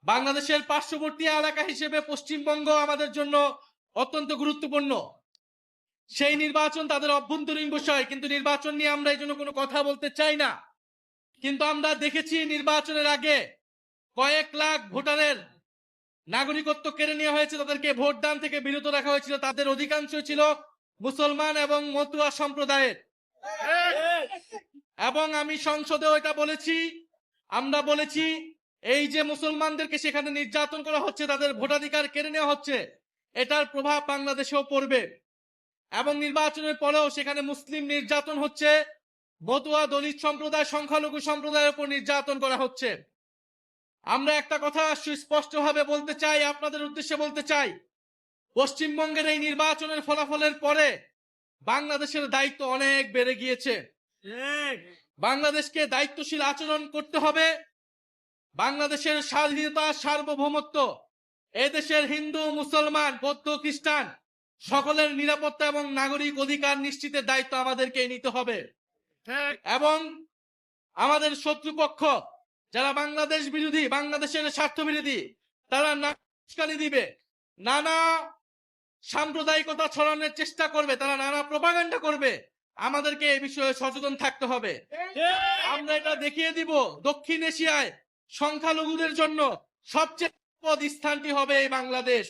বাংলাদেশের পার্শ্ববর্তী এলাকা হিসেবে পশ্চিমবঙ্গ আমাদের জন্য অত্যন্ত গুরুত্বপূর্ণ। সেই নির্বাচন তাদের অভ্যন্তরীণ বিষয়, কিন্তু নির্বাচন নিয়ে আমরা এই জন্য কোনো কথা বলতে চাই না। কিন্তু আমরা দেখেছি নির্বাচনের আগে কয়েক লাখ ভোটারের নাগরিকত্ব কেড়ে নেওয়া হয়েছে, তাদেরকে ভোটদান থেকে বিরত রাখা হয়েছিল। তাদের অধিকাংশ ছিল মুসলমান এবং মতুয়া সম্প্রদায়ের। এবং আমি সংসদেও এটা বলেছি, আমরা বলেছি এই যে মুসলমানদেরকে সেখানে নির্যাতন করা হচ্ছে, তাদের ভোটাধিকার কেড়ে নেওয়া হচ্ছে, এটার প্রভাব বাংলাদেশেও পড়বে। এবং নির্বাচনের পরেও সেখানে মুসলিম নির্যাতন হচ্ছে, মতুয়া দলিত সম্প্রদায় সংখ্যালঘু সম্প্রদায়ের উপর নির্যাতন করা হচ্ছে। আমরা একটা কথা সুস্পষ্টভাবে বলতে চাই, আপনাদের উদ্দেশ্যে বলতে চাই, পশ্চিমবঙ্গের এই নির্বাচনের ফলাফলের পরে বাংলাদেশের দায়িত্ব অনেক বেড়ে গিয়েছে। বাংলাদেশকে দায়িত্বশীল আচরণ করতে হবে। বাংলাদেশের স্বাধীনতা, সার্বভৌমত্ব, এদেশের হিন্দু, মুসলমান, বৌদ্ধ, খ্রিস্টান সকলের নিরাপত্তা এবং নাগরিক অধিকার নিশ্চিতের দায়িত্ব আমাদেরকে নিতে হবে। এবং আমাদের শত্রুপক্ষ যারা বাংলাদেশ বিরোধী, বাংলাদেশের স্বার্থ বিরোধী, তারা উস্কানি দিবে, নানা সাম্প্রদায়িকতা ছড়ানোর চেষ্টা করবে, তারা নানা প্রপাগান্ডা করবে। আমাদেরকে এই বিষয়ে সচেতন থাকতে হবে। আমরা এটা দেখিয়ে দিব দক্ষিণ এশিয়ায় সংখ্যালঘুদের জন্য সবচেয়ে নিরাপদ স্থানটি হবে এই বাংলাদেশ।